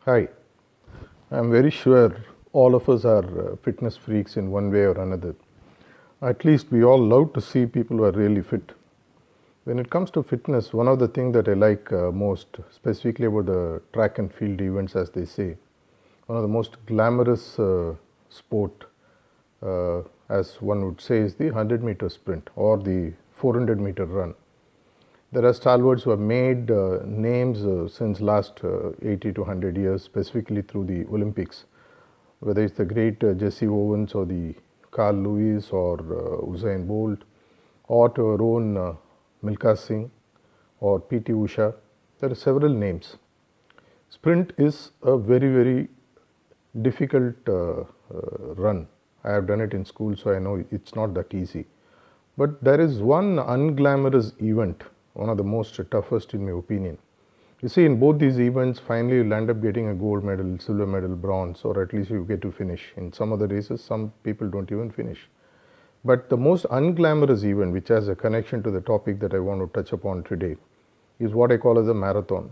Hi, I'm very sure all of us are fitness freaks in one way or another. At least we all love to see people who are really fit. When it comes to fitness, one of the things that I like most, specifically about the track and field events, as they say, one of the most glamorous sport, as one would say, is the 100-meter sprint or the 400-meter run. There are stalwarts who have made names since last 80 to 100 years, specifically through the Olympics. Whether it's the great Jesse Owens or the Carl Lewis or Usain Bolt or to our own Milkha Singh or P.T. Usha, there are several names. Sprint is a very difficult run. I have done it in school, so I know it's not that easy. But there is one unglamorous event, one of the most toughest in my opinion. You see, in both these events, finally you'll end up getting a gold medal, silver medal, bronze, or at least you get to finish. In some other races, some people don't even finish. But the most unglamorous event, which has a connection to the topic that I want to touch upon today, is what I call as a marathon.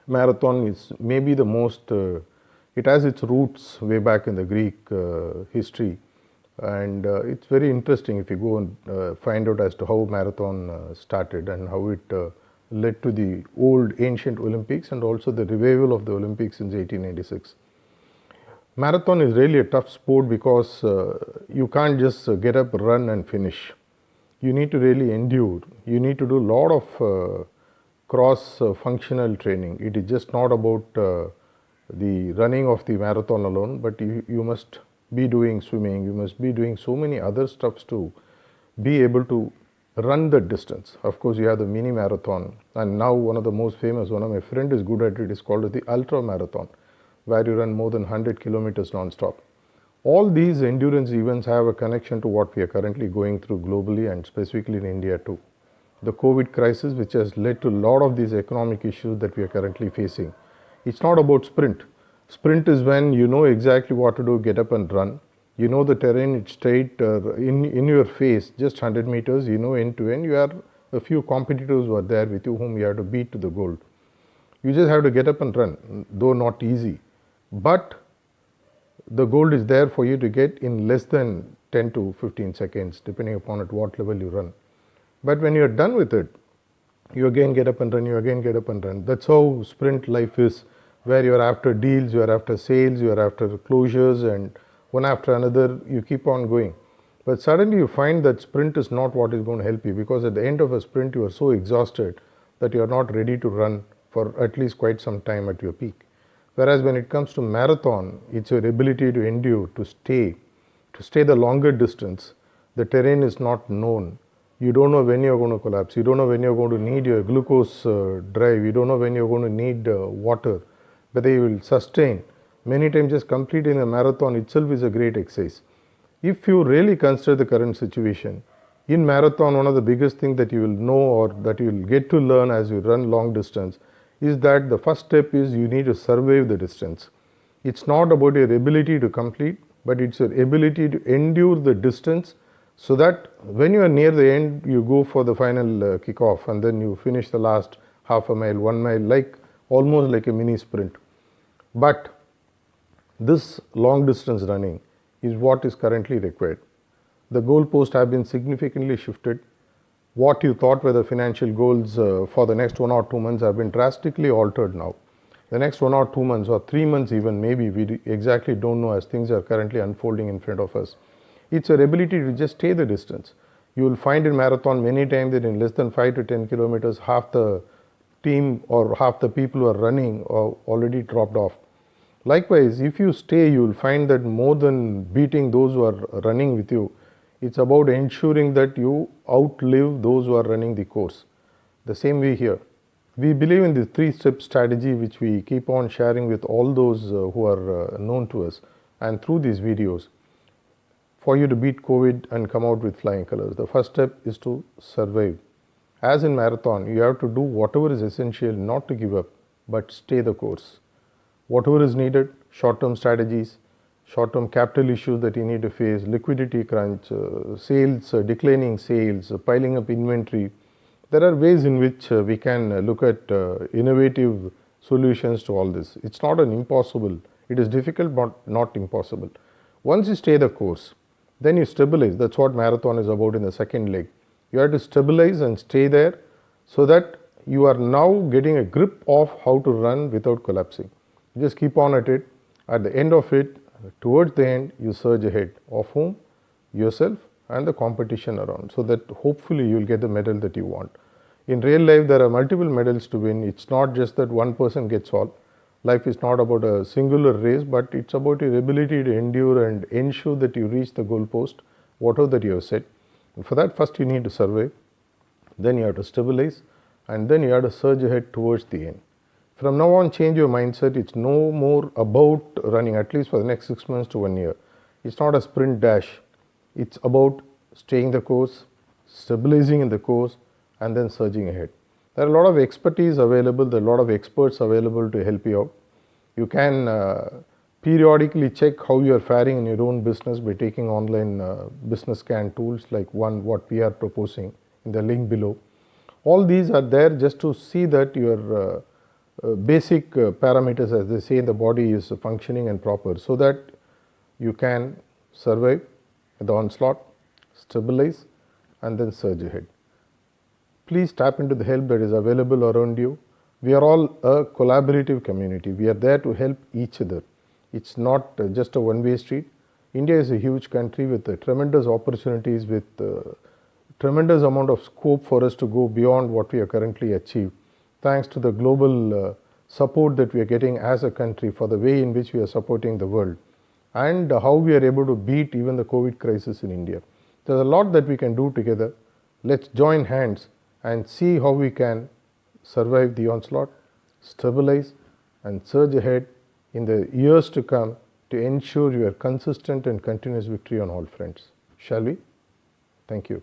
Marathon is maybe the most, it has its roots way back in the Greek history. And it's very interesting if you go and find out as to how marathon started and how it led to the old ancient Olympics and also the revival of the Olympics in 1896. Marathon is really a tough sport because you can't just get up, run and finish. You need to really endure. You need to do a lot of cross functional training. It is just not about the running of the marathon alone, but you must be doing swimming, you must be doing so many other stuffs to be able to run the distance. Of course, you have the mini marathon, and now one of the most famous, one of my friend is good at it, is called the ultra marathon, where you run more than 100 kilometers non-stop. All these endurance events have a connection to what we are currently going through globally and specifically in India too. The COVID crisis, which has led to a lot of these economic issues that we are currently facing. It's not about sprint. Sprint is when you know exactly what to do, get up and run. You know the terrain, it's straight in your face, just 100 meters, you know end to end. You have a few competitors who are there with you whom you have to beat to the goal. You just have to get up and run, though not easy. But the goal is there for you to get in less than 10 to 15 seconds, depending upon at what level you run. But when you're done with it, you again get up and run, you again get up and run. That's how sprint life is, where you're after deals, you're after sales, you're after closures, and one after another, you keep on going. But suddenly you find that sprint is not what is going to help you, because at the end of a sprint, you are so exhausted that you are not ready to run for at least quite some time at your peak. Whereas when it comes to marathon, it's your ability to endure, to stay the longer distance. The terrain is not known. You don't know when you're going to collapse. You don't know when you're going to need your glucose drive. You don't know when you're going to need water, whether you will sustain. Many times just completing a marathon itself is a great exercise. If you really consider the current situation, in marathon, one of the biggest things that you will know or that you will get to learn as you run long distance is that the first step is you need to survive the distance. It's not about your ability to complete, but it's your ability to endure the distance, so that when you are near the end, you go for the final kickoff and then you finish the last half a mile, 1 mile, like almost like a mini sprint. But this long distance running is what is currently required. The goalposts have been significantly shifted. What you thought were the financial goals for the next 1 or 2 months have been drastically altered now. The next 1 or 2 months or 3 months even, maybe we exactly don't know as things are currently unfolding in front of us. It's your ability to just stay the distance. You will find in marathon many times that in less than 5 to 10 kilometers, half the team or half the people who are running are already dropped off. Likewise, if you stay, you will find that more than beating those who are running with you, it's about ensuring that you outlive those who are running the course. The same way here. We believe in the 3-step strategy, which we keep on sharing with all those who are known to us and through these videos. For you to beat COVID and come out with flying colors, the first step is to survive. As in marathon, you have to do whatever is essential, not to give up, but stay the course. Whatever is needed, short-term strategies, short-term capital issues that you need to face, liquidity crunch, sales, declining sales, piling up inventory. There are ways in which we can look at innovative solutions to all this. It's not an impossible, it is difficult but not impossible. Once you stay the course, then you stabilize. That's what marathon is about in the second leg. You have to stabilize and stay there so that you are now getting a grip of how to run without collapsing. Just keep on at it. At the end of it, towards the end, you surge ahead. Of whom? Yourself and the competition around, so that hopefully you will get the medal that you want. In real life, there are multiple medals to win. It's not just that one person gets all. Life is not about a singular race, but it's about your ability to endure and ensure that you reach the goal post, whatever that you have set. And for that, first you need to survive, then you have to stabilize, and then you have to surge ahead towards the end. From now on, change your mindset. It's no more about running, at least for the next 6 months to 1 year. It's not a sprint dash. It's about staying the course, stabilizing in the course, and then surging ahead. There are a lot of expertise available, there are a lot of experts available to help you out. You can periodically check how you are faring in your own business by taking online business scan tools like what we are proposing in the link below. All these are there just to see that your basic parameters, as they say in the body, is functioning and proper, so that you can survive the onslaught, stabilize, and then surge ahead. Please tap into the help that is available around you. We are all a collaborative community. We are there to help each other. It's not just a one-way street. India is a huge country with tremendous opportunities, with tremendous amount of scope for us to go beyond what we have currently achieved, thanks to the global support that we are getting as a country for the way in which we are supporting the world, and how we are able to beat even the COVID crisis in India. There's a lot that we can do together. Let's join hands and see how we can survive the onslaught, stabilize, and surge ahead in the years to come to ensure your consistent and continuous victory on all fronts. Shall we? Thank you.